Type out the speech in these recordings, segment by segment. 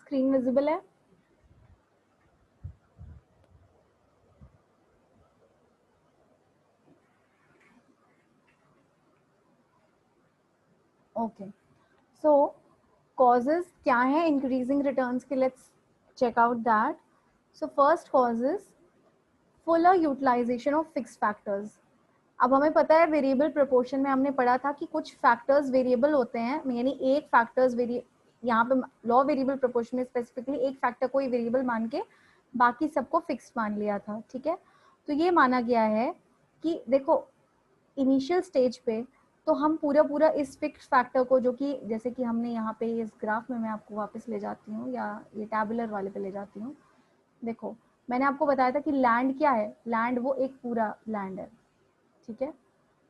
Screen visible है? Okay, so causes क्या है इंक्रीजिंग रिटर्न्स के? Let's check out that. So first cause is fuller utilization of fix factors. अब हमें पता है वेरिएबल प्रोपोर्शन में हमने पढ़ा था कि कुछ फैक्टर्स वेरिएबल होते हैं, यानी एक फैक्टर्स यहाँ पे लॉ वेरिएबल प्रोपोर्शन में स्पेसिफिकली एक फैक्टर को ही वेरिएबल मान के बाकी सबको फिक्स मान लिया था. ठीक है, तो ये माना गया है कि देखो इनिशियल स्टेज पे तो हम पूरा इस फिक्स फैक्टर को, जो कि जैसे कि हमने यहाँ पे इस ग्राफ में मैं आपको वापस ले जाती हूँ या ये टैबुलर वाले पे ले जाती हूँ. देखो मैंने आपको बताया था कि लैंड क्या है, लैंड वो एक पूरा लैंड है. ठीक है,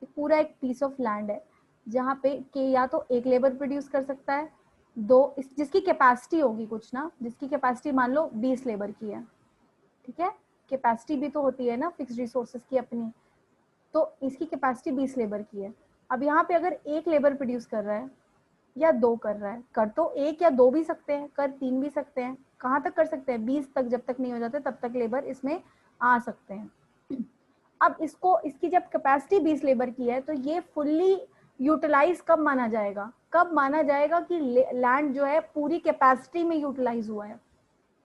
पूरा एक पीस ऑफ लैंड है जहाँ पे के या तो एक लेबर प्रोड्यूस कर सकता है, दो जिसकी कैपेसिटी होगी कुछ ना, जिसकी कैपेसिटी मान लो 20 लेबर की है. ठीक है, कैपेसिटी भी तो होती है ना फिक्स रिसोर्सेज की अपनी, तो इसकी कैपेसिटी 20 लेबर की है. अब यहाँ पे अगर एक लेबर प्रोड्यूस कर रहा है या दो कर रहा है, कर तो एक या दो भी सकते हैं, कर तीन भी सकते हैं, कहाँ तक कर सकते हैं? 20 तक, जब तक नहीं हो जाते तब तक लेबर इसमें आ सकते हैं. अब इसको इसकी जब कैपेसिटी 20 लेबर की है तो ये फुल्ली यूटिलाइज कब माना जाएगा? कब माना जाएगा कि लैंड जो है पूरी कैपेसिटी में यूटिलाइज हुआ है?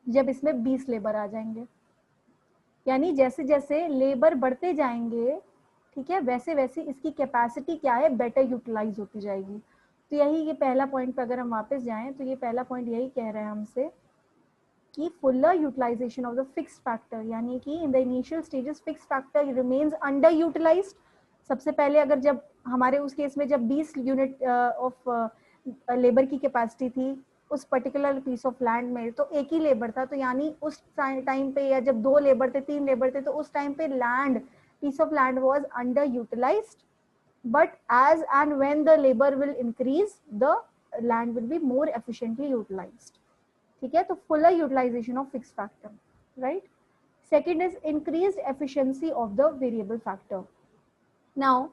जब इसमें 20 लेबर आ जाएंगे. यानी जैसे जैसे लेबर बढ़ते जाएंगे, ठीक है, वैसे वैसे इसकी कैपेसिटी क्या है, बेटर यूटिलाइज होती जाएगी. तो यही ये पहला पॉइंट पे अगर हम वापस जाएं तो ये पहला पॉइंट यही कह रहे हैं हमसे कि fuller utilization of the fixed factor, यानी कि in the initial stages fixed factor remains under utilized. सबसे पहले अगर जब हमारे उस केस में जब 20 यूनिट ऑफ लेबर की कैपेसिटी थी उस पर्टिकुलर पीस ऑफ लैंड में, तो एक ही लेबर था, तो यानी उस टाइम पे या जब दो लेबर थे, तीन लेबर थे, तो उस टाइम पे land piece of land was under utilized. But as and when the labour will increase the land will be more efficiently utilized. ठीक है, तो fuller utilization of fix factor, right. Second is increase efficiency of the variable factor. Now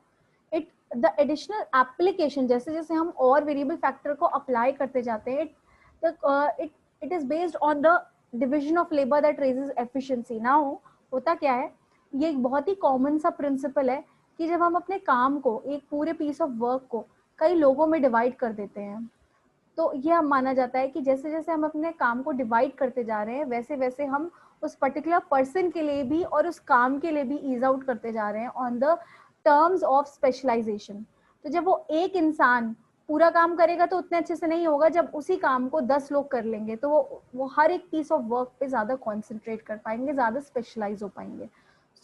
it the additional application, जैसे जैसे हम और variable factor को apply करते जाते हैं, it is based on the division of labour that raises efficiency. Now होता क्या है, ये एक बहुत ही कॉमन सा प्रिंसिपल है कि जब हम अपने काम को, एक पूरे पीस ऑफ वर्क को कई लोगों में डिवाइड कर देते हैं, तो यह माना जाता है कि जैसे जैसे हम अपने काम को डिवाइड करते जा रहे हैं वैसे वैसे हम उस पर्टिकुलर पर्सन के लिए भी और उस काम के लिए भी ईज आउट करते जा रहे हैं on the terms of specialization. तो जब वो एक इंसान पूरा काम करेगा तो उतने अच्छे से नहीं होगा, जब उसी काम को 10 लोग कर लेंगे तो वो हर एक पीस ऑफ वर्क पे ज्यादा कॉन्सेंट्रेट कर पाएंगे, ज्यादा स्पेशलाइज हो पाएंगे.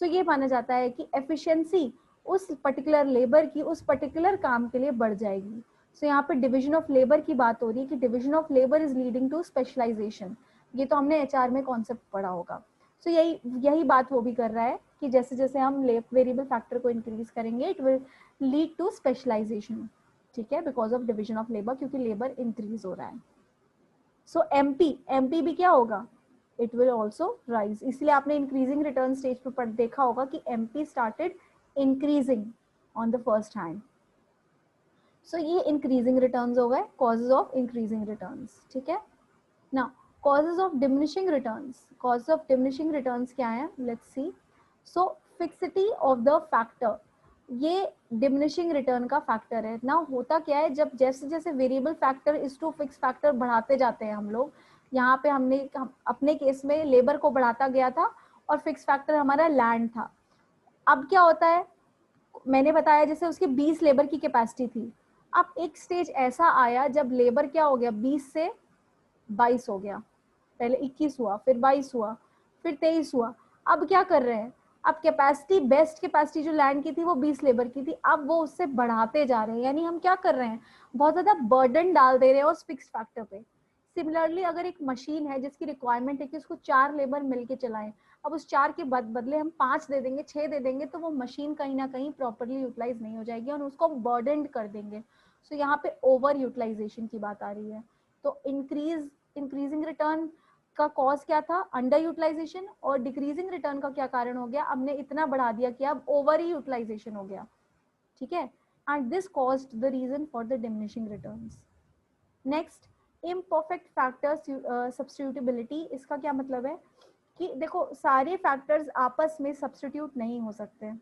तो ये माना जाता है कि एफिशिएंसी उस पर्टिकुलर लेबर की उस पर्टिकुलर काम के लिए बढ़ जाएगी. सो यहाँ पे डिवीजन ऑफ लेबर की बात हो रही है कि division of labour is leading to specialization. ये तो हमने एचआर में कॉन्सेप्ट पढ़ा होगा. सो यही यही बात वो भी कर रहा है कि जैसे जैसे हम वेरिएबल फैक्टर को इंक्रीज करेंगे it will lead to specialization. ठीक है, because of division of labour, क्योंकि लेबर इंक्रीज हो रहा है. सो एमपी भी क्या होगा, इट विल ऑल्सो राइज. इसलिए आपने इंक्रीजिंग रिटर्न स्टेज पर देखा होगा कि MP started increasing on the first hand. So ये इंक्रीजिंग रिटर्न्स हो गए, कॉजेज ऑफ इंक्रीजिंग रिटर्न्स. ठीक है, now causes of diminishing returns. Causes of diminishing returns क्या है, let's see. So fixity of the factor, ये डिमिनिशिंग रिटर्न का factor है ना. होता क्या है, जब जैसे जैसे variable factor is to fix factor बढ़ाते जाते हैं हम लोग, यहाँ पे हमने अपने केस में लेबर को बढ़ाता गया था और फिक्स फैक्टर हमारा लैंड था. अब क्या होता है, मैंने बताया जैसे उसकी 20 लेबर की कैपेसिटी थी, अब एक स्टेज ऐसा आया जब लेबर क्या हो गया, 20 से 22 हो गया, पहले 21 हुआ, फिर 22 हुआ, फिर 23 हुआ. अब क्या कर रहे हैं, अब कैपेसिटी, बेस्ट कैपेसिटी जो लैंड की थी वो 20 लेबर की थी, अब वो उससे बढ़ाते जा रहे हैं. यानी हम क्या कर रहे हैं, बहुत ज्यादा बर्डन डाल दे रहे हैं उस फिक्स फैक्टर पे. सिमिलरली अगर एक मशीन है जिसकी रिक्वायरमेंट है कि उसको 4 लेबर मिलके चलाएं, अब उस 4 के बदले हम 5 दे देंगे, 6 दे देंगे, तो वो मशीन कहीं ना कहीं प्रॉपरली यूटिलाइज नहीं हो जाएगी और उसको बर्डन कर देंगे. सो यहाँ पे ओवर यूटिलाइजेशन की बात आ रही है. तो इंक्रीजिंग रिटर्न का कॉज क्या था, अंडर यूटिलाइजेशन, और डिक्रीजिंग रिटर्न का क्या कारण हो गया, हमने इतना बढ़ा दिया कि अब ओवर ही यूटिलाइजेशन हो गया. ठीक है, and this caused the reason for the diminishing returns. Next, imperfect factors substitutability, इसका क्या मतलब है कि देखो सारे फैक्टर्स आपस में सब्स्टिट्यूट नहीं हो सकते।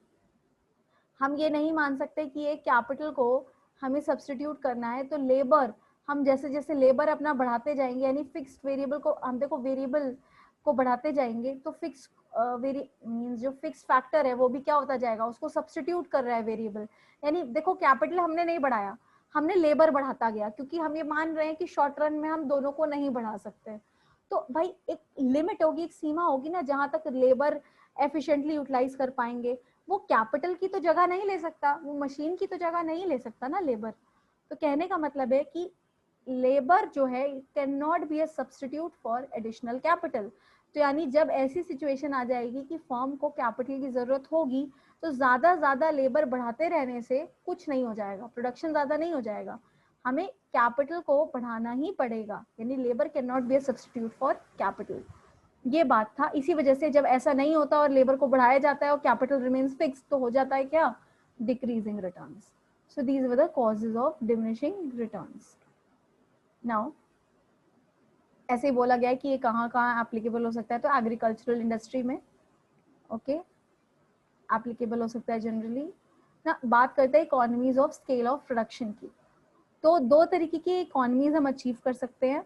हम ये नहीं मान सकते कि एक कैपिटल को हमें सब्स्टिट्यूट करना है तो लेबर, हम जैसे जैसे लेबर अपना बढ़ाते जाएंगे, यानी फिक्स्ड वेरिएबल को हम देखो वेरिएबल को बढ़ाते जाएंगे तो फिक्स मींस जो फिक्स फैक्टर है वो भी क्या होता जाएगा, उसको सब्स्टिट्यूट कर रहा है वेरिएबल। यानी देखो कैपिटल हमने नहीं बढ़ाया, हमने लेबर बढ़ाता गया, क्योंकि हम ये मान रहे हैं कि शॉर्ट रन में हम दोनों को नहीं बढ़ा सकते। तो भाई एक लिमिट होगी, एक सीमा होगी ना जहां तक लेबर एफिशिएंटली यूटिलाइज कर पाएंगे। वो कैपिटल की तो जगह नहीं ले सकता, वो मशीन की तो जगह नहीं ले सकता ना लेबर। तो कहने का मतलब है कि लेबर जो है can not be a substitute for additional capital. तो यानी जब ऐसी सिचुएशन आ जाएगी कि फर्म को कैपिटल की जरूरत होगी तो ज्यादा लेबर बढ़ाते रहने से कुछ नहीं हो जाएगा, प्रोडक्शन ज्यादा नहीं हो जाएगा, हमें कैपिटल को बढ़ाना ही पड़ेगा। यानी labour can not be a substitute for capital, ये बात था। इसी वजह से जब ऐसा नहीं होता और लेबर को बढ़ाया जाता है और कैपिटल रिमेन्स फिक्स, तो हो जाता है क्या, decreasing returns. So these were the causes of diminishing returns. Now ऐसे ही बोला गया है कि ये कहाँ कहाँ एप्लीकेबल हो सकता है, तो एग्रीकल्चरल इंडस्ट्री में ओके एप्लीकेबल हो सकता है जनरली ना। बात करते हैं economies of scale of production की, तो दो तरीके की इकोनॉमीज हम अचीव कर सकते हैं।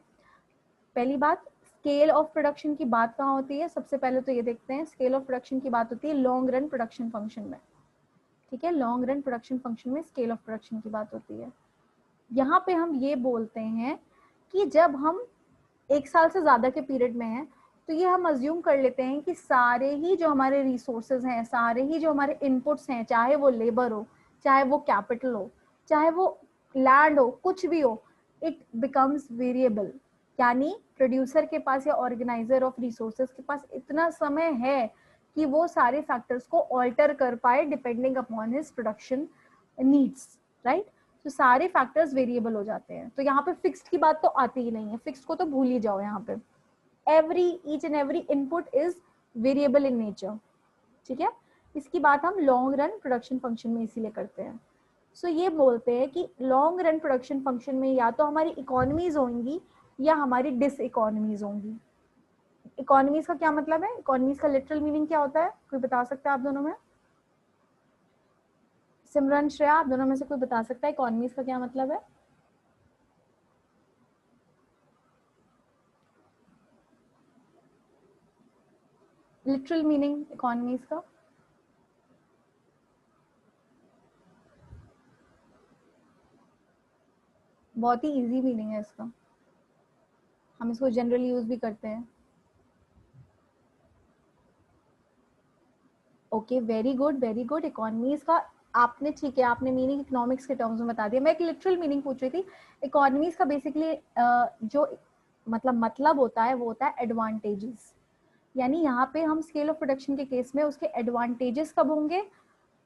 पहली बात, स्केल ऑफ प्रोडक्शन की बात कहाँ होती है, सबसे पहले तो ये देखते हैं, स्केल ऑफ प्रोडक्शन की बात होती है लॉन्ग रन प्रोडक्शन फंक्शन में। ठीक है, लॉन्ग रन प्रोडक्शन फंक्शन में स्केल ऑफ प्रोडक्शन की बात होती है। यहाँ पे हम ये बोलते हैं कि जब हम एक साल से ज्यादा के पीरियड में हैं तो ये हम अज्यूम कर लेते हैं कि सारे ही जो हमारे रिसोर्सेज हैं, सारे ही जो हमारे इनपुट्स हैं, चाहे वो लेबर हो, चाहे वो कैपिटल हो, चाहे वो लैंड हो, कुछ भी हो, इट बिकम्स वेरिएबल। यानी प्रोड्यूसर के पास या ऑर्गेनाइजर ऑफ रिसोर्सेज के पास इतना समय है कि वो सारे फैक्टर्स को ऑल्टर कर पाए depending upon his production needs, right. तो सारे फैक्टर्स वेरिएबल हो जाते हैं। तो यहाँ पे फिक्स्ड की बात तो आती ही नहीं है, फिक्स्ड को तो भूल ही जाओ। यहाँ पे each and every input is variable in nature. ठीक है, इसकी बात हम लॉन्ग रन प्रोडक्शन फंक्शन में इसीलिए करते हैं। सो ये बोलते हैं कि लॉन्ग रन प्रोडक्शन फंक्शन में या तो हमारी इकोनॉमीज होंगी या हमारी डिस इकोनॉमीज होंगी। इकोनॉमीज का क्या मतलब है, इकोनॉमीज का लिटरल मीनिंग क्या होता है, कोई बता सकता है आप दोनों में? सिमरन, श्रेया, आप दोनों में से कोई बता सकता है इकोनॉमीज का क्या मतलब है? लिटरल मीनिंग इकोनॉमीज का? बहुत ही इजी मीनिंग है इसका, हम इसको जनरली यूज भी करते हैं। Okay, very good very good. Economies का आपने, ठीक है, आपने मीनिंग इकोनॉमिक्स के टर्म्स में बता दिया। मैं एक लिटरल मीनिंग पूछ रही थी। इकोनॉमीज का बेसिकली जो मतलब होता है वो होता है एडवांटेजेस। यानी यहाँ पे हम स्केल ऑफ प्रोडक्शन के केस में उसके एडवांटेजेस कब होंगे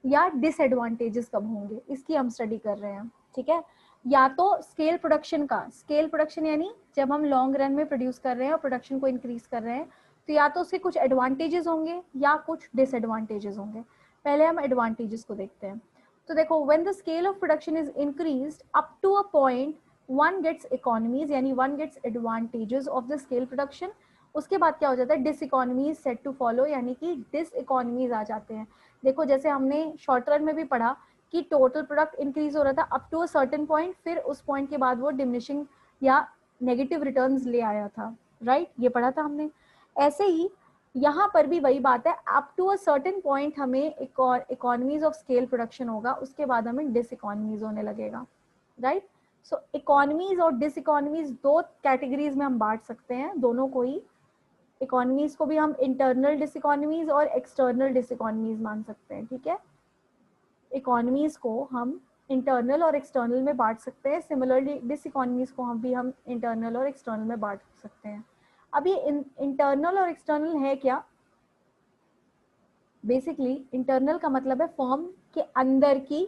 या डिसएडवांटेजेस कब होंगे, इसकी हम स्टडी कर रहे हैं। ठीक है, या तो स्केल प्रोडक्शन का, स्केल प्रोडक्शन यानी जब हम लॉन्ग रन में प्रोड्यूस कर रहे हैं और प्रोडक्शन को इंक्रीज कर रहे हैं, तो या तो उसके कुछ एडवांटेजेस होंगे या कुछ डिसएडवांटेजेस होंगे। पहले हम एडवांटेजेस को देखते हैं। तो देखो, when the scale of production is increased up to a point, one gets economies, यानी one gets advantages of the scale production. उसके बाद क्या हो जाता है, diseconomies set to follow, यानी कि डिस इकोनॉमीज आ जाते हैं। देखो जैसे हमने शॉर्ट रन में भी पढ़ा कि टोटल प्रोडक्ट इंक्रीज हो रहा था up to a certain point, फिर उस पॉइंट के बाद वो डिमिनिशिंग या नेगेटिव रिटर्न्स ले आया था, राइट, ये पढ़ा था हमने। ऐसे ही यहाँ पर भी वही बात है, up to a certain point हमें इकोनॉमीज ऑफ स्केल प्रोडक्शन होगा, उसके बाद हमें डिस इकोनॉमीज होने लगेगा, राइट। सो इकोनॉमीज और डिस इकोनॉमीज दो कैटेगरीज में हम बांट सकते हैं, दोनों को ही। इकोनॉमीज को भी हम इंटरनल डिस इकोनॉमीज और एक्सटर्नल डिस इकोनॉमीज मान सकते हैं। ठीक है, इकोनॉमीज को हम इंटरनल और एक्सटर्नल में बांट सकते हैं, सिमिलरली डिस इकोनॉमीज को हम इंटरनल और एक्सटर्नल में बांट सकते हैं। अब ये इंटरनल और एक्सटर्नल है क्या? बेसिकली इंटरनल का मतलब है फर्म के अंदर की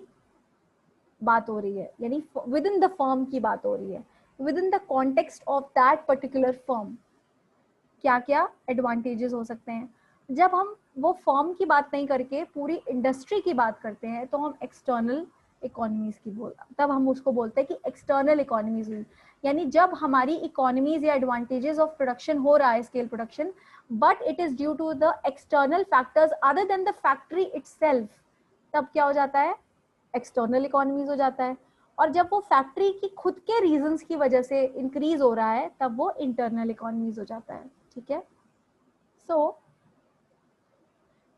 बात हो रही है, यानी विद इन द फर्म की बात हो रही है, with in the context of that particular firm क्या क्या एडवांटेजेस हो सकते हैं। जब हम वो फर्म की बात नहीं करके पूरी इंडस्ट्री की बात करते हैं तो हम एक्सटर्नल इकोनॉमीज की तब हम उसको बोलते हैं कि एक्सटर्नल इकोनॉमीज हुई, यानी जब हमारी इकोनॉमीज या एडवांटेजेस ऑफ प्रोडक्शन हो रहा है scale production, but it is due to the external factors other than the factory itself, तब क्या हो जाता है, एक्सटर्नल इकोनॉमीज हो जाता है। और जब वो फैक्ट्री की खुद के रीजंस की वजह से इंक्रीज हो रहा है तब वो इंटरनल इकोनॉमीज हो जाता है। ठीक है, so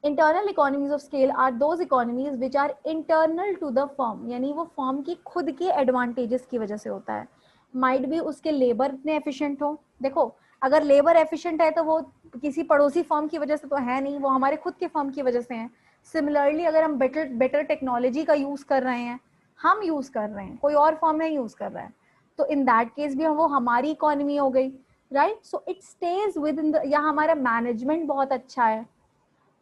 internal economies of scale are those economies which are internal to the firm, यानी वो फर्म की खुद के एडवांटेजेस की वजह से होता है। माइट भी उसके लेबर इतने एफिशिएंट हो, देखो अगर लेबर एफिशिएंट है तो वो किसी पड़ोसी फर्म की वजह से तो है नहीं, वो हमारे खुद के फर्म की वजह से है। सिमिलरली अगर हम बेटर टेक्नोलॉजी का यूज कर रहे हैं, हम यूज कर रहे हैं, कोई और फर्म नहीं यूज कर रहा है, तो इन दैट केस भी वो हमारी इकोनॉमी हो गई, right. So it stage with in the, या हमारा मैनेजमेंट बहुत अच्छा है,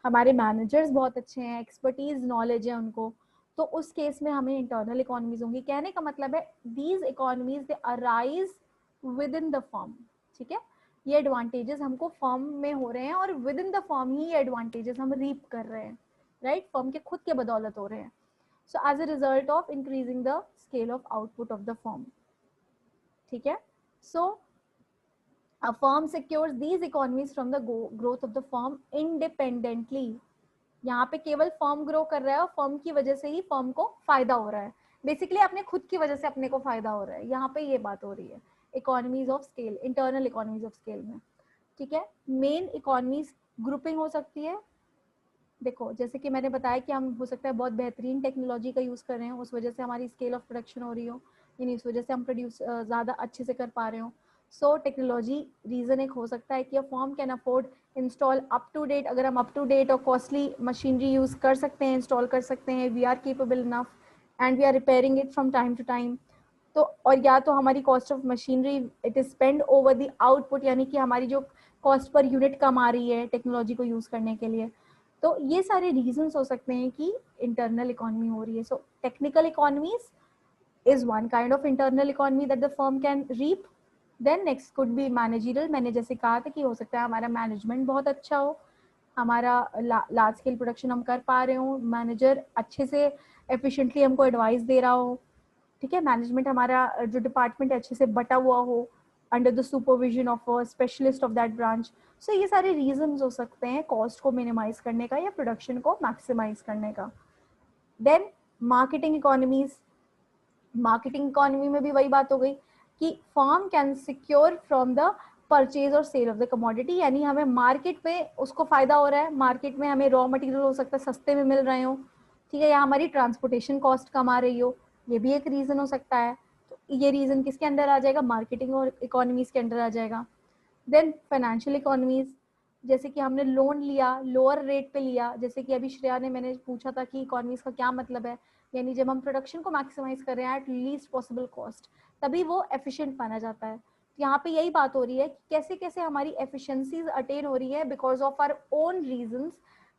हमारे मैनेजर्स बहुत अच्छे हैं, एक्सपर्टीज नॉलेज है उनको, तो उस केस में हमें इंटरनल इकोनॉमीज होंगी। कहने का मतलब है these economies they arise with in the firm. ठीक है, ये एडवांटेजेस हमको फर्म में हो रहे हैं और विद इन द फर्म ही ये एडवांटेजेस हम रीप कर रहे हैं, राइट, फर्म के खुद के बदौलत हो रहे हैं। So as a result of increasing the scale of output of the firm. ठीक है, सो a firm secures these economies from the growth of the firm independently। यहाँ पे केवल फर्म ग्रो कर रहा है और फर्म की वजह से ही फर्म को फायदा हो रहा है, बेसिकली अपने खुद की वजह से अपने को फायदा हो रहा है, यहाँ पे ये बात हो रही है economies of scale, internal economies of scale में। ठीक है, मेन इकोनॉमीज ग्रुपिंग हो सकती है, देखो जैसे कि मैंने बताया कि हम हो सकता है बहुत बेहतरीन टेक्नोलॉजी का यूज कर रहे हैं, उस वजह से हमारी स्केल ऑफ प्रोडक्शन हो रही हो, यानी उस वजह से हम प्रोड्यूस ज़्यादा अच्छे से कर पा रहे हो। सो टेक्नोलॉजी रीजन एक हो सकता है कि firm can afford install up to date, अगर हम अप टू डेट और कॉस्टली मशीनरी यूज कर सकते हैं, इंस्टॉल कर सकते हैं, we are capable enough and we are repairing it from time to time. तो और या तो हमारी cost of machinery it is spend over the output, यानी कि हमारी जो कॉस्ट पर यूनिट कम आ रही है टेक्नोलॉजी को यूज करने के लिए। तो ये सारे रीजंस हो सकते हैं कि इंटरनल इकोनॉमी हो रही है। So technical economies is one kind of internal economy that the firm can reap. Then next could be managerial, मैंने जैसे कहा था कि हो सकता है हमारा मैनेजमेंट बहुत अच्छा हो, हमारा लार्ज स्केल प्रोडक्शन हम कर पा रहे हो, मैनेजर अच्छे से एफिशिएंटली हमको एडवाइस दे रहा हो। ठीक है, मैनेजमेंट हमारा जो डिपार्टमेंट अच्छे से बटा हुआ हो under the supervision of a specialist of that branch. So ये सारे रीजंस हो सकते हैं कॉस्ट को मिनिमाइज करने का या प्रोडक्शन को मैक्सिमाइज करने का। Then marketing economies, marketing economy में भी वही बात हो गई कि firm can secure from the purchase और सेल ऑफ द कमोडिटी, यानी हमें मार्केट में उसको फायदा हो रहा है, मार्केट में हमें रॉ मटेरियल हो सकता है सस्ते में मिल रहे हो, ठीक है, या हमारी ट्रांसपोर्टेशन कॉस्ट कम आ रही हो, ये भी एक रीजन हो सकता है। तो ये रीजन किसके अंदर आ जाएगा, मार्केटिंग और इकोनॉमीज के अंदर आ जाएगा। देन फाइनेंशियल इकोनॉमीज, जैसे कि हमने लोन लिया लोअर रेट पे लिया, जैसे कि अभी श्रेया ने मैंने पूछा था कि इकोनॉमीज का क्या मतलब है, यानी जब हम प्रोडक्शन को मैक्सिमाइज कर रहे हैं एट लीस्ट पॉसिबल कॉस्ट, तभी वो एफिशिएंट माना जाता है। तो यहाँ पे यही बात हो रही है कि कैसे कैसे हमारी एफिशिएंसीज अटेन हो रही है because of our own reasons,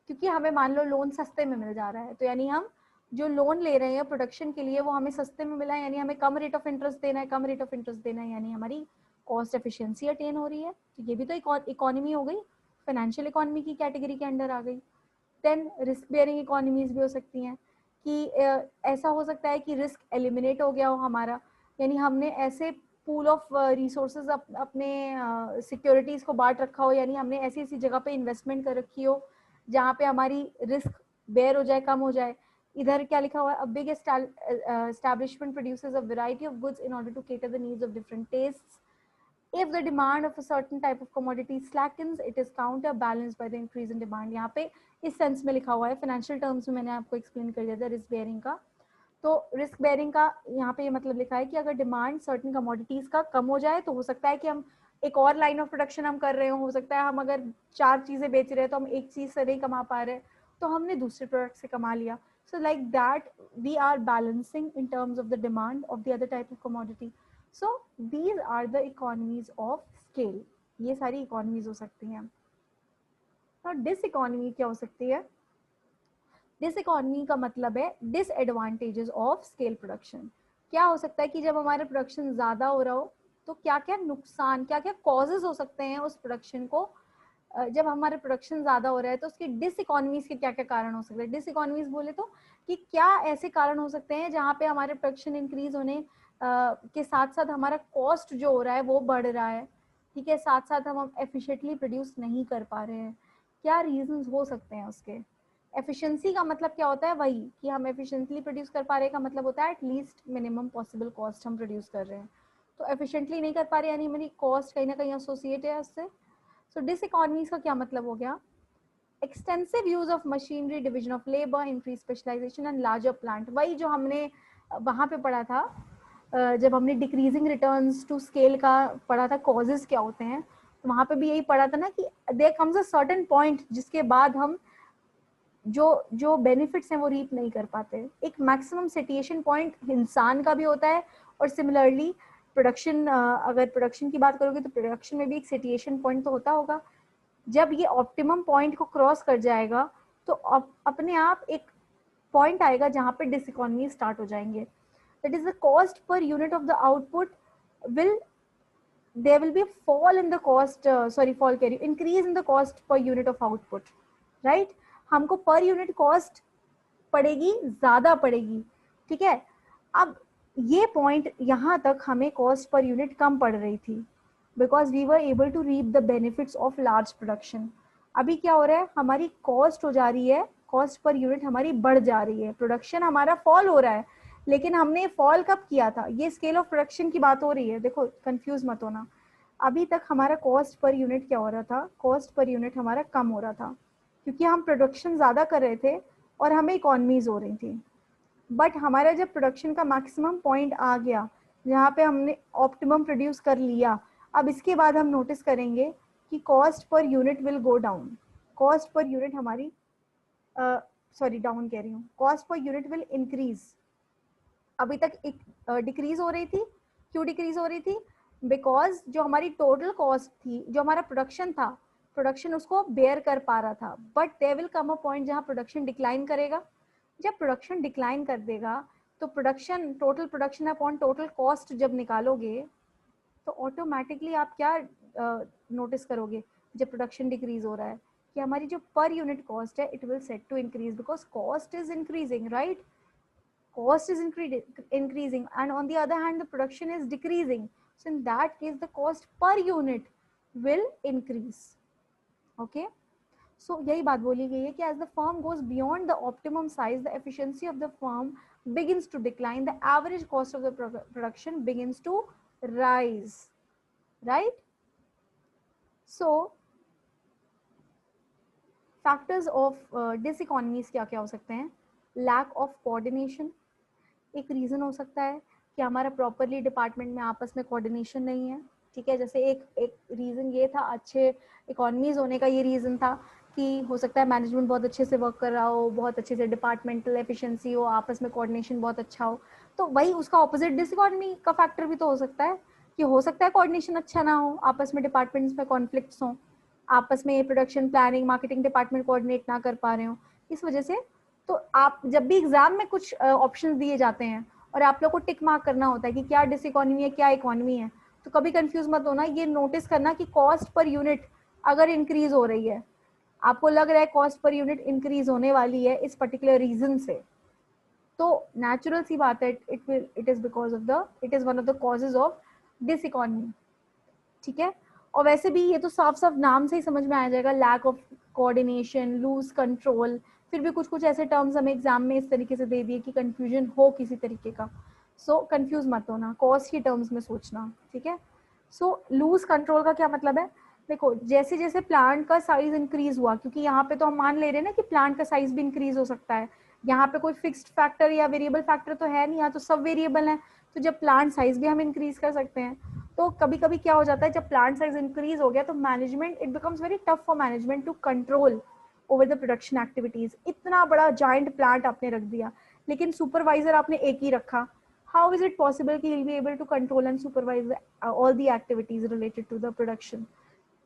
क्योंकि हमें मान लो लोन सस्ते में मिल जा रहा है, तो यानी हम जो लोन ले रहे हैं प्रोडक्शन के लिए वो हमें सस्ते में मिला है, यानी हमें कम रेट ऑफ इंटरेस्ट देना है, कम रेट ऑफ इंटरेस्ट देना है, यानी हमारी कॉस्ट एफिशिएंसी अटेन हो रही है। तो ये भी तो इकोनॉमी हो गई, फाइनेंशियल इकोनॉमी की कैटेगरी के अंडर आ गई। देन रिस्क बेयरिंग इकोनॉमीज भी हो सकती हैं कि ऐसा हो सकता है कि रिस्क एलिमिनेट हो गया हो हमारा, यानी हमने ऐसे पूल ऑफ रिसोर्सेज अपने सिक्योरिटीज को बांट रखा हो, यानी हमने ऐसी ऐसी जगह पे इन्वेस्टमेंट कर रखी हो जहाँ पे हमारी रिस्क बेयर हो जाए, कम हो जाए। इधर क्या लिखा हुआ है, a big establishment produces a variety of goods in order to cater the needs of different tastes. If the demand of a certain type of commodity slackens, it is counterbalanced by the increase in demand। यहाँ पे इस sense में लिखा हुआ है, financial terms में मैंने आपको एक्सप्लेन कर दिया था रिस्क बेयरिंग का। तो रिस्क बेयरिंग का यहाँ पे ये मतलब लिखा है कि अगर डिमांड सर्टेन कमोडिटीज का कम हो जाए तो हो सकता है कि हम एक और लाइन ऑफ प्रोडक्शन हम कर रहे हो सकता है हम अगर 4 चीजें बेच रहे हैं तो हम एक चीज से नहीं कमा पा रहे, तो हमने दूसरे प्रोडक्ट से कमा लिया। So like that we are balancing in terms of the demand of the other type of commodity. So these are the economies of scale, ये सारी इकोनॉमीज हो सकती हैं। और डिस इकोनॉमी क्या हो सकती है, डिस इकोनॉमी का मतलब है डिसएडवांटेजेस ऑफ स्केल प्रोडक्शन। क्या हो सकता है कि जब हमारा प्रोडक्शन ज्यादा हो रहा हो तो क्या क्या नुकसान, क्या क्या कॉजेज हो सकते हैं उस प्रोडक्शन को जब हमारे प्रोडक्शन ज्यादा हो रहा है तो उसकी डिसइकोनॉमीज के क्या क्या कारण हो सकते हैं। डिसइकोनॉमीज बोले तो कि क्या ऐसे कारण हो सकते हैं जहाँ पे हमारे प्रोडक्शन इंक्रीज होने के साथ साथ हमारा कॉस्ट जो हो रहा है वो बढ़ रहा है, ठीक है, साथ साथ हम एफिशिएंटली प्रोड्यूस नहीं कर पा रहे हैं। क्या रीजंस हो सकते हैं उसके। एफिशिएंसी का मतलब क्या होता है, वही कि हम एफिशिएंटली प्रोड्यूस कर पा रहे हैं का मतलब होता है एटलीस्ट मिनिमम पॉसिबल कॉस्ट हम प्रोड्यूस कर रहे हैं। तो एफिशिएंटली नहीं कर पा रहे यानी मेरी कॉस्ट कहीं ना कहीं एसोसिएट है उससे। सो डिसइकोनॉमीज का क्या मतलब हो गया, extensive use of machinery, division of labour, increase specialization and larger plant. वही जो हमने वहां पे पढ़ा था जब हमने डिक्रीजिंग रिटर्न्स टू स्केल का पढ़ा था, कॉजेज क्या होते हैं, तो वहां पे भी यही पढ़ा था ना कि there comes a certain point जिसके बाद हम जो जो बेनिफिट्स हैं वो रीप नहीं कर पाते। एक मैक्सिमम सेटिएशन पॉइंट इंसान का भी होता है और सिमिलरली प्रोडक्शन, अगर प्रोडक्शन की बात करोगे तो प्रोडक्शन में भी एक सेटिएशन पॉइंट तो होता होगा। जब ये ऑप्टिमम पॉइंट को क्रॉस कर जाएगा तो अपने आप एक पॉइंट आएगा जहां पे डिसइकोनॉमी स्टार्ट हो जाएंगे। That is the cost per unit of the output will, there will be a fall in the cost, fall कह रही हूँ, increase in the cost per unit of output, right? हमको per unit cost पड़ेगी, ज्यादा पड़ेगी, ठीक है। अब ये पॉइंट यहाँ तक हमें कॉस्ट पर यूनिट कम पड़ रही थी because we were able to reap the benefits of large production. अभी क्या हो रहा है, हमारी कॉस्ट हो जा रही है, कॉस्ट पर यूनिट हमारी बढ़ जा रही है, प्रोडक्शन हमारा फॉल हो रहा है, लेकिन हमने फॉल कब किया था, ये स्केल ऑफ प्रोडक्शन की बात हो रही है, देखो कंफ्यूज मत होना। अभी तक हमारा कॉस्ट पर यूनिट क्या हो रहा था, कॉस्ट पर यूनिट हमारा कम हो रहा था क्योंकि हम प्रोडक्शन ज्यादा कर रहे थे और हमें इकोनॉमीज हो रही थी। बट हमारा जब प्रोडक्शन का मैक्सिमम पॉइंट आ गया जहाँ पे हमने ऑप्टिमम प्रोड्यूस कर लिया, अब इसके बाद हम नोटिस करेंगे कि cost per unit will go down. Cost per unit हमारी डाउन कह रही हूँ, cost per unit will increase. अभी तक एक डिक्रीज हो रही थी, क्यों डिक्रीज हो रही थी, बिकॉज जो हमारी टोटल कॉस्ट थी, जो हमारा प्रोडक्शन था, प्रोडक्शन उसको बेयर कर पा रहा था। But there will come a point जहाँ प्रोडक्शन डिक्लाइन करेगा। जब प्रोडक्शन डिक्लाइन कर देगा तो production, total production upon total cost जब निकालोगे तो ऑटोमेटिकली आप क्या नोटिस करोगे, जब प्रोडक्शन डिक्रीज हो रहा है कि हमारी जो पर यूनिट कॉस्ट है it will set to increase because cost is increasing, right? Cost is increasing and on the other hand the production is decreasing, so in that case the cost per unit will increase. Okay, so yahi baat boli gayi hai ki as the firm goes beyond the optimum size the efficiency of the firm begins to decline, the average cost of the production begins to rise, right? So factors of diseconomies क्या क्या हो सकते हैं, lack of coordination एक reason हो सकता है कि हमारा प्रॉपरली डिपार्टमेंट में आपस में कोऑर्डिनेशन नहीं है, ठीक है। जैसे एक एक रीजन ये था, अच्छे इकोनॉमीज होने का ये रीजन था कि हो सकता है मैनेजमेंट बहुत अच्छे से वर्क कर रहा हो, बहुत अच्छे से डिपार्टमेंटल एफिशिएंसी हो, आपस में कोऑर्डिनेशन बहुत अच्छा हो। तो वही उसका ऑपोजिट डिसइकोनॉमी का फैक्टर भी तो हो सकता है कि हो सकता है कोऑर्डिनेशन अच्छा ना हो, आपस में डिपार्टमेंट्स में कॉन्फ्लिक्ट्स हों, आपस में production planning marketing department coordinate ना कर पा रहे हो, इस वजह से। तो आप जब भी एग्जाम में कुछ ऑप्शंस दिए जाते हैं और आप लोग को टिक मार्क करना होता है कि क्या डिस इकोनॉमी है क्या इकोनॉमी है, तो कभी कंफ्यूज मत होना, ये नोटिस करना कि कॉस्ट पर यूनिट अगर इंक्रीज हो रही है, आपको लग रहा है कॉस्ट पर यूनिट इंक्रीज होने वाली है इस पर्टिकुलर रीजन से, तो नेचुरल सी बात है, it is because of the, it is one of the causes of diseconomy, ठीक है। और वैसे भी ये तो साफ साफ नाम से ही समझ में आ जाएगा, lack of coordination, loose control, फिर भी कुछ कुछ ऐसे टर्म्स हमें एग्जाम में इस तरीके से दे दिए कि कंफ्यूजन हो किसी तरीके का। सो कंफ्यूज मत होना, कॉस्ट की टर्म्स में सोचना, ठीक है। सो लूज कंट्रोल का क्या मतलब है, देखो जैसे जैसे प्लांट का साइज इंक्रीज हुआ, क्योंकि यहाँ पे तो हम मान ले रहे हैं ना कि प्लांट का साइज भी इंक्रीज हो सकता है, यहाँ पे कोई फिक्स्ड फैक्टर या वेरिएबल फैक्टर तो है नहीं, यहाँ तो सब वेरिएबल है, तो जब प्लांट साइज भी हम इंक्रीज कर सकते हैं। तो कभी कभी क्या हो जाता है, जब प्लांट साइज इंक्रीज हो गया तो management, it becomes very tough for management to control over the production activities. इतना बड़ा जाइंट प्लांट आपने रख दिया लेकिन सुपरवाइजर आपने एक ही रखा, हाउ इज इट पॉसिबल कि he'll be able to control and supervise all the activities related to the production?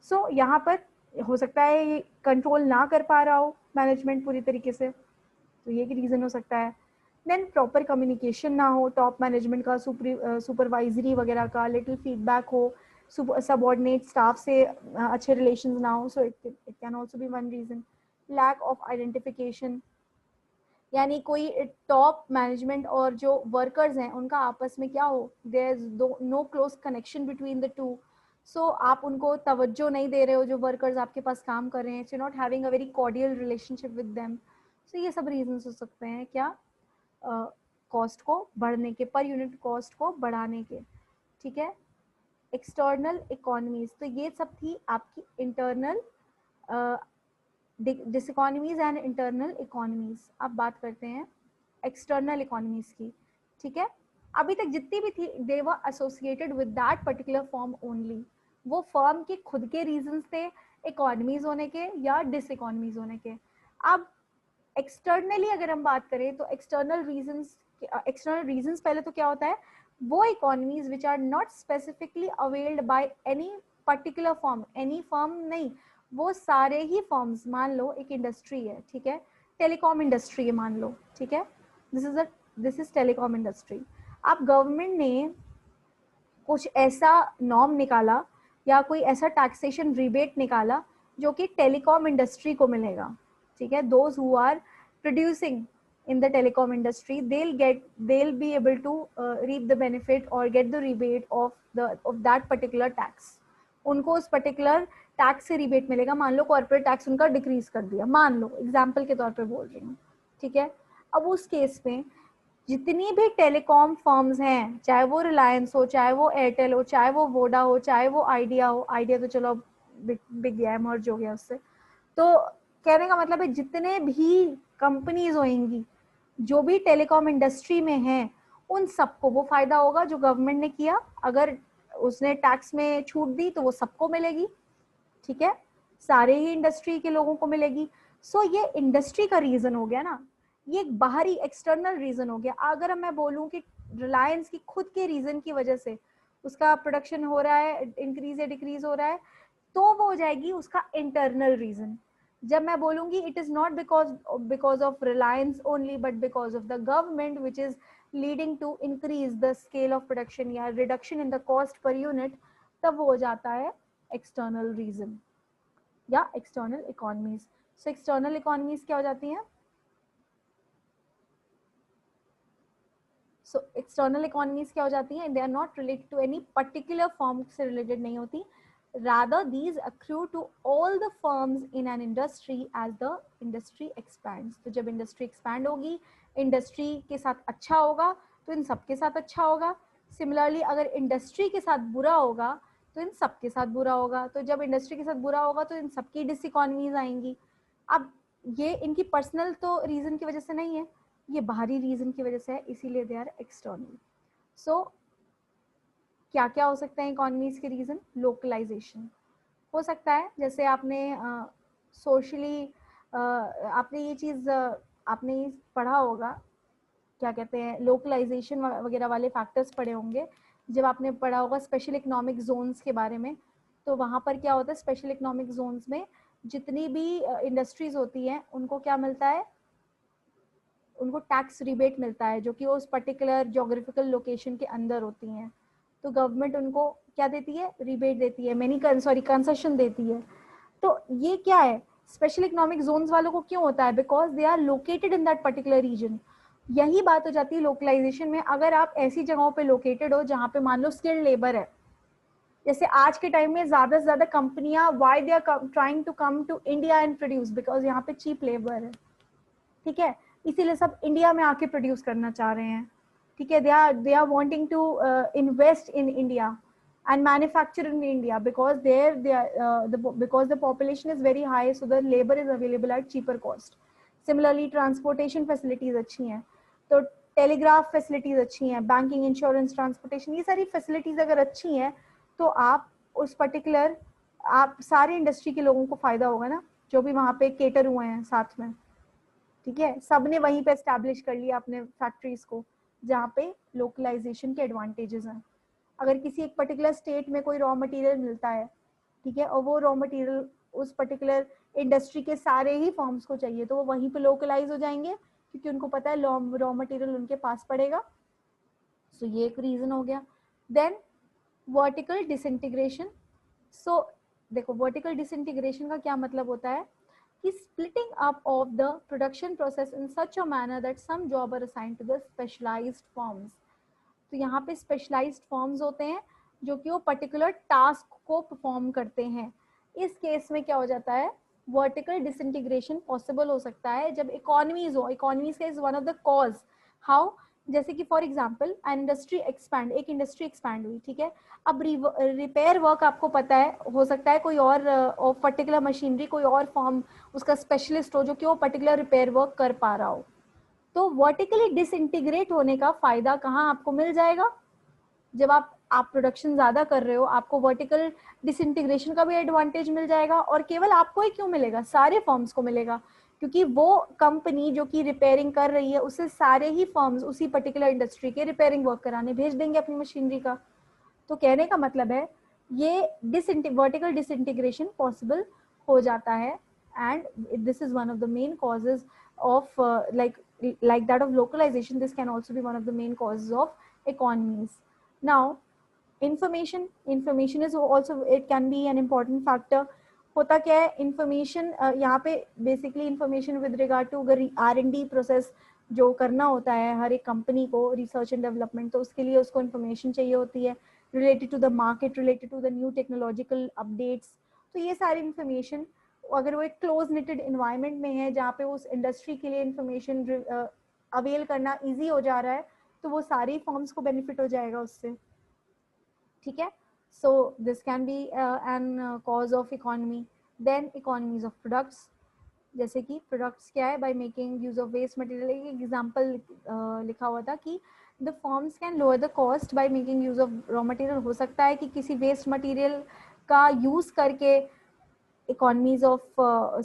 सो यहाँ पर हो सकता है ये कंट्रोल ना कर पा रहा हो मैनेजमेंट पूरी तरीके से, तो ये रीजन हो सकता है। देन प्रॉपर कम्युनिकेशन ना हो टॉप मैनेजमेंट का, सुपरवाइजरी वगैरह का, लिटिल फीडबैक हो, सबऑर्डिनेट स्टाफ से अच्छे रिलेशंस ना हो, so it can also be one reason. Lack of identification, यानी कोई टॉप मैनेजमेंट और जो वर्कर्स हैं उनका आपस में क्या हो, there is no close connection between the two, so आप उनको तवज्जो नहीं दे रहे हो जो वर्कर्स आपके पास काम कर रहे हैं, so not having a very cordial relationship with them. So ये सब रीजंस हो सकते हैं क्या, कॉस्ट को बढ़ने के, पर यूनिट कॉस्ट को बढ़ाने के। ठीक है, एक्सटर्नल इकोनॉमीज, तो ये सब थी आपकी इंटरनल डिसइकोनॉमीज एंड इंटरनल इकोनॉमीज। अब बात करते हैं एक्सटर्नल इकोनॉमीज की। ठीक है, अभी तक जितनी भी थी they were associated with that particular firm only, वो फर्म के खुद के रीजंस थे इकोनॉमीज होने के या डिसइकोनॉमीज होने के। अब एक्सटर्नली अगर हम बात करें तो एक्सटर्नल रीजंस पहले तो क्या होता है, वो economies which are not specifically availed by any particular firm, any firm नहीं, वो सारे ही फर्म्स, मान लो एक इंडस्ट्री है, ठीक है, टेलीकॉम इंडस्ट्री है मान लो, ठीक है, दिस इज टेलीकॉम इंडस्ट्री। अब गवर्नमेंट ने कुछ ऐसा नॉर्म निकाला या कोई ऐसा टैक्सेशन रिबेट निकाला जो कि टेलीकॉम इंडस्ट्री को मिलेगा। ठीक है, those who are producing in the telecom industry, they'll be able to reap the benefit or get the rebate of that particular tax। उनको उस पर्टिकुलर टैक्स से रिबेट मिलेगा। मान लो कॉर्पोरेट टैक्स उनका डिक्रीज कर दिया, मान लो एग्जाम्पल के तौर पे बोल रही हूँ, ठीक है। अब उस केस में जितनी भी टेलीकॉम फर्म्स हैं, चाहे वो रिलायंस हो, चाहे वो एयरटेल हो, चाहे वो वोडा हो, चाहे वो आइडिया हो, आइडिया तो चलो बिक गया है, मर्ज हो गया उससे, तो कहने का मतलब है जितने भी कंपनीज होंगी जो भी टेलीकॉम इंडस्ट्री में हैं, उन सबको वो फायदा होगा जो गवर्नमेंट ने किया। अगर उसने टैक्स में छूट दी तो वो सबको मिलेगी, ठीक है, सारे ही इंडस्ट्री के लोगों को मिलेगी। सो ये इंडस्ट्री का रीजन हो गया ना, ये एक बाहरी एक्सटर्नल रीजन हो गया। अगर मैं बोलूं कि रिलायंस की खुद के रीजन की वजह से उसका प्रोडक्शन हो रहा है, इंक्रीज या डिक्रीज हो रहा है, तो वो हो जाएगी उसका इंटरनल रीजन। जब मैं बोलूंगी it is not because of Reliance only but because of the government which is leading to increase the scale of production या reduction in the cost per unit, तब वो हो जाता है एक्सटर्नल रीजन या external economies. So external economies क्या हो जाती हैं? सो एक्सटर्नल इकोनॉमीज क्या हो जाती हैं? They are not related to any particular firm से रिलेटेड नहीं होती, rather these accrue to all the firms in an industry as the industry expands। तो जब इंडस्ट्री एक्सपैंड होगी, इंडस्ट्री के साथ अच्छा होगा तो इन सबके साथ अच्छा होगा। सिमिलरली अगर इंडस्ट्री के साथ बुरा होगा तो इन सबके साथ बुरा होगा। तो जब इंडस्ट्री के साथ बुरा होगा तो इन सबकी डिसइकोनॉमीज आएंगी। अब ये इनकी पर्सनल तो रीजन की वजह से नहीं है, ये बाहरी रीजन की वजह से है, इसीलिए दे आर एक्सटर्नल। सो क्या क्या हो सकते हैं इकोनॉमीज के रीजन? लोकलाइजेशन हो सकता है, जैसे आपने सोशली आपने ये चीज़ आपने पढ़ा होगा, क्या कहते हैं, लोकलाइजेशन वगैरह वाले फैक्टर्स पढ़े होंगे जब आपने पढ़ा होगा स्पेशल इकोनॉमिक जोन्स के बारे में। तो वहाँ पर क्या होता है, स्पेशल इकोनॉमिक जोन्स में जितनी भी इंडस्ट्रीज होती हैं उनको क्या मिलता है, उनको टैक्स रिबेट मिलता है जो कि उस पर्टिकुलर जोग्राफिकल लोकेशन के अंदर होती हैं। तो गवर्नमेंट उनको क्या देती है, रिबेट देती है, कंसेशन देती है। तो ये क्या है, स्पेशल इकोनॉमिक जोन्स वालों को क्यों होता है? Because they are located in that particular region. यही बात हो जाती है लोकलाइजेशन में। अगर आप ऐसी जगहों पे लोकेटेड हो जहाँ पे मान लो स्किल्ड लेबर है, जैसे आज के टाइम में ज्यादा से ज्यादा कंपनियां why they are trying to come to India and produce, because यहाँ पे चीप लेबर है, ठीक है, इसीलिए सब इंडिया में आके प्रोड्यूस करना चाह रहे हैं, ठीक है। They are wanting to invest in India and manufacture in India because because the population is very high, so the labor is available at cheaper cost. Similarly transportation facilities अच्छी हैं, तो टेलीग्राफ फैसिलिटीज अच्छी हैं, banking, insurance, transportation, ये सारी facilities अगर अच्छी हैं तो आप उस पर्टिकुलर आप सारे इंडस्ट्री के लोगों को फायदा होगा ना, जो भी वहाँ पे केटर हुए हैं साथ में, ठीक है, सबने वहीं पे एस्टैब्लिश कर लिया अपने फैक्ट्रीज को जहाँ पे लोकलाइजेशन के एडवांटेजेस हैं। अगर किसी एक पर्टिकुलर स्टेट में कोई रॉ मटेरियल मिलता है, ठीक है, और वो रॉ मटेरियल उस पर्टिकुलर इंडस्ट्री के सारे ही फॉर्म्स को चाहिए, तो वो वहीं पे लोकलाइज हो जाएंगे क्योंकि उनको पता है रॉ मटेरियल उनके पास पड़ेगा। सो ये एक रीजन हो गया। Then vertical disintegration. सो देखो वर्टिकल डिसइंटीग्रेशन का क्या मतलब होता है कि splitting up of the production process in such a manner that some job are assigned to the specialized forms. तो यहाँ पे स्पेशलाइज्ड फॉर्म्स होते हैं जो कि वो पर्टिकुलर टास्क को परफॉर्म करते हैं। इस केस में क्या हो जाता है, वर्टिकल डिसइंटीग्रेशन पॉसिबल हो सकता है जब इकोनॉमीज हो। इकोनॉमीज का is one of the cause. How, जैसे कि फॉर एग्जांपल इंडस्ट्री एक्सपैंड, एक इंडस्ट्री एक्सपैंड हुई, ठीक है। अब रिपेयर वर्क आपको पता है, हो सकता है कोई और पर्टिकुलर मशीनरी, कोई और फॉर्म उसका स्पेशलिस्ट हो जो कि वो पर्टिकुलर रिपेयर वर्क कर पा रहा हो। तो वर्टिकली डिसइंटीग्रेट होने का फायदा कहाँ आपको मिल जाएगा, जब आप प्रोडक्शन ज्यादा कर रहे हो, आपको वर्टिकल डिसइंटीग्रेशन का भी एडवांटेज मिल जाएगा। और केवल आपको ही क्यों मिलेगा, सारे फर्म्स को मिलेगा, क्योंकि वो कंपनी जो कि रिपेयरिंग कर रही है उसे सारे ही फर्म्स उसी पर्टिकुलर इंडस्ट्री के रिपेयरिंग वर्क कराने भेज देंगे अपनी मशीनरी का। तो कहने का मतलब है ये वर्टिकल डिसइंटीग्रेशन पॉसिबल हो जाता है। And this is one of the main causes of like that of localization. This can also be one of the main causes of economies. Now information is also, it can be an important factor. होता क्या है information, यहाँ पे basically information with regard to अगर R&D process जो करना होता है हर एक कंपनी को, रिसर्च एंड डेवलपमेंट, तो उसके लिए उसको इन्फॉर्मेशन चाहिए होती है related to the market, related to the new technological updates. तो ये सारी इन्फॉर्मेशन अगर वो एक क्लोज निटेड इन्वायरमेंट में है जहाँ पे उस इंडस्ट्री के लिए इन्फॉर्मेशन अवेल करना ईजी हो जा रहा है, तो वो सारी फॉर्म्स को बेनिफिट हो जाएगा उससे, ठीक है। So this can be an cause of economy. Then economies of products, जैसे कि प्रोडक्ट्स क्या है, by making use of waste material. एक एग्जांपल लिखा हुआ था कि the forms can lower the cost by making use of raw material. हो सकता है कि किसी वेस्ट मटेरियल का यूज करके इकोनॉमीज ऑफ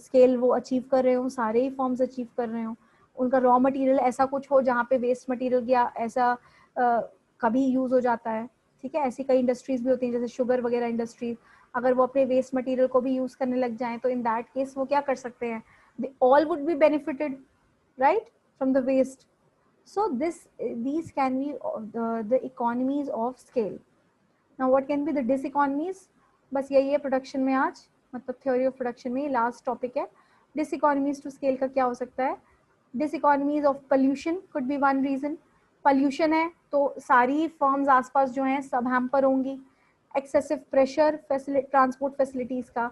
स्केल वो अचीव कर रहे हो, सारे ही फॉर्म्स अचीव कर रहे हो। उनका रॉ मटेरियल ऐसा कुछ हो जहाँ पे वेस्ट मटेरियल या ऐसा कभी यूज हो जाता है, ठीक है। ऐसी कई इंडस्ट्रीज भी होती हैं जैसे शुगर वगैरह इंडस्ट्रीज, अगर वो अपने वेस्ट मटेरियल को भी यूज करने लग जाएं तो इन दैट केस वो क्या कर सकते हैं, they all would be benefited, right, from the waste. So these can be the economies of scale. Now what can be the diseconomies? बस यही है प्रोडक्शन में आज, मतलब थ्योरी ऑफ प्रोडक्शन में लास्ट टॉपिक है। डिसइकोनॉमीज टू स्केल का क्या हो सकता है, diseconomies of pollution could be one reason. Pollution है तो सारी फर्म्स आसपास जो हैं सब हैम्पर होंगी। एक्सेसिव प्रेशर ट्रांसपोर्ट फैसिलिटीज का,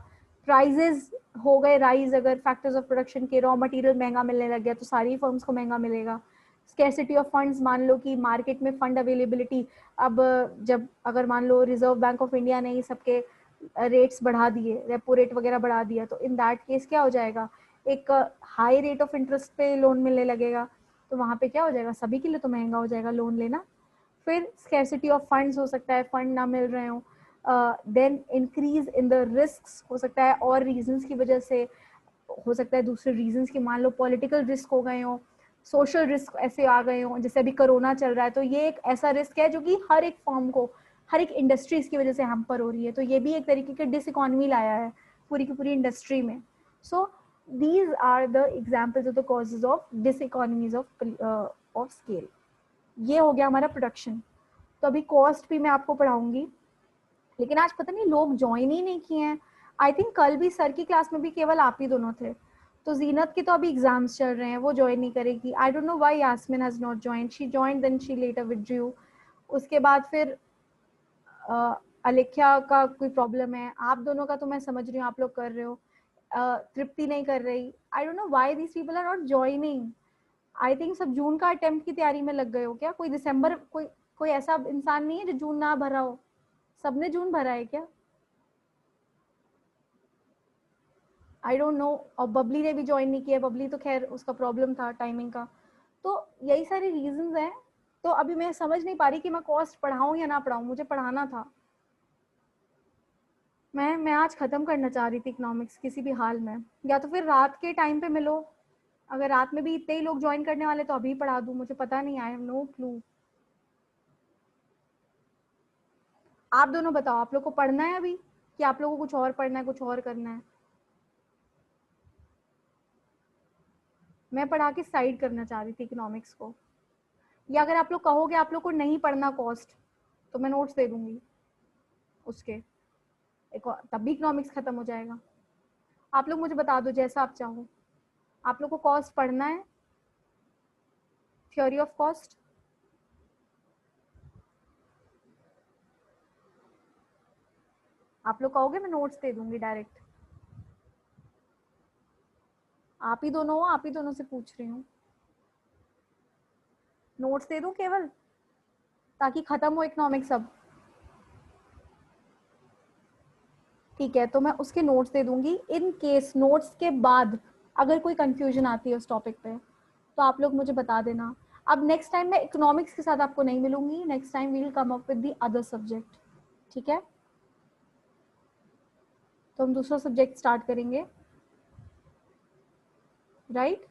प्राइजेस हो गए राइज, अगर फैक्टर्स ऑफ प्रोडक्शन के रॉ मटेरियल महंगा मिलने लग गया तो सारी फर्म्स को महंगा मिलेगा। स्कैरसिटी ऑफ फंड्स, मान लो कि मार्केट में फंड अवेलेबिलिटी, अब जब अगर मान लो रिजर्व बैंक ऑफ इंडिया ने ही सबके रेट्स बढ़ा दिए, रेपो रेट वगैरह बढ़ा दिया, तो इन दैट केस क्या हो जाएगा, एक हाई रेट ऑफ इंटरेस्ट पे लोन मिलने लगेगा, तो वहाँ पे क्या हो जाएगा, सभी के लिए तो महंगा हो जाएगा लोन लेना। फिर स्कैरसिटी ऑफ फंड्स हो सकता है, फंड ना मिल रहे हो। Then increase in the risk हो सकता है, और रीजंस की वजह से हो सकता है, दूसरे रीजंस की, मान लो पॉलिटिकल रिस्क हो गए हो, सोशल रिस्क ऐसे आ गए हो, जैसे अभी कोरोना चल रहा है, तो ये एक ऐसा रिस्क है जो कि हर एक फॉर्म को, हर एक इंडस्ट्रीज की वजह से हैम्पर हो रही है, तो ये भी एक तरीके की डिसइकोनॉमी लाया है पूरी की पूरी इंडस्ट्री में। So these are the examples of the causes of diseconomies of scale. ये हो गया हमारा प्रोडक्शन। तो अभी कॉस्ट भी मैं आपको पढ़ाऊंगी, लेकिन आज पता नहीं लोग ज्वाइन ही नहीं किए हैं। आई थिंक कल भी सर की क्लास में भी केवल आप ही दोनों थे। तो जीनत के तो अभी एग्जाम्स चल रहे हैं, वो ज्वाइन नहीं करेगी। I don't know why Yasmin has not join, she joined then she later withdrew. उसके बाद फिर अलेख्या का कोई प्रॉब्लम है, आप दोनों का तो मैं समझ रही हूँ आप लोग कर रहे हो, तृप्ति नहीं कर रही। I don't know why this people are not joining. I think सब जून का अटेम्प्ट की तैयारी में लग गए हो क्या, कोई दिसंबर, कोई ऐसा इंसान नहीं है जो जून ना भरा हो, सबने जून भरा है क्या? आई डोंट नो। और बबली ने भी ज्वाइन नहीं किया, बबली तो खैर उसका प्रॉब्लम था टाइमिंग का। तो यही सारे रीजंस हैं। तो अभी मैं समझ नहीं पा रही कि मैं कॉस्ट पढ़ाऊं या ना पढ़ाऊं, मुझे पढ़ाना था। मैं आज खत्म करना चाह रही थी इकोनॉमिक्स किसी भी हाल में, या तो फिर रात के टाइम पे मिलो, अगर रात में भी इतने ही लोग ज्वाइन करने वाले तो अभी पढ़ा दूं, मुझे पता नहीं, आई हैव नो क्लू। आप दोनों बताओ, आप लोग को पढ़ना है अभी कि आप लोगों को कुछ और पढ़ना है, कुछ और करना है? मैं पढ़ा के साइड करना चाह रही थी इकोनॉमिक्स को, या अगर आप लोग कहोगे आप लोग को नहीं पढ़ना कॉस्ट, तो मैं नोट्स दे दूंगी। उसके तब भी इकोनॉमिक्स खत्म हो जाएगा। आप लोग मुझे बता दो जैसा आप चाहो। आप लोग को कॉस्ट पढ़ना है, थ्योरी ऑफ कॉस्ट? आप लोग कहोगे मैं नोट्स दे दूंगी डायरेक्ट? आप ही दोनों हो, आप ही दोनों से पूछ रही हूँ। नोट्स दे दूं केवल, ताकि खत्म हो इकोनॉमिक्स अब? ठीक है, तो मैं उसके नोट्स दे दूंगी। इन केस नोट्स के बाद अगर कोई कंफ्यूजन आती है उस टॉपिक पे तो आप लोग मुझे बता देना। अब नेक्स्ट टाइम मैं इकोनॉमिक्स के साथ आपको नहीं मिलूंगी, next time we will come up with the other subject. ठीक है, तो हम दूसरा सब्जेक्ट स्टार्ट करेंगे, राइट?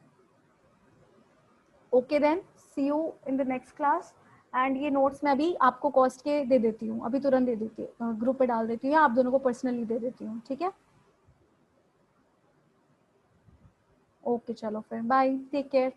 Okay then, see you in the next class. And ये नोट्स मैं अभी आपको कॉस्ट के दे देती हूँ, अभी तुरंत दे देती हूँ, ग्रुप पे डाल देती हूँ, या आप दोनों को पर्सनली दे देती हूँ। ठीक है, ओके, चलो फिर बाय, टेक केयर।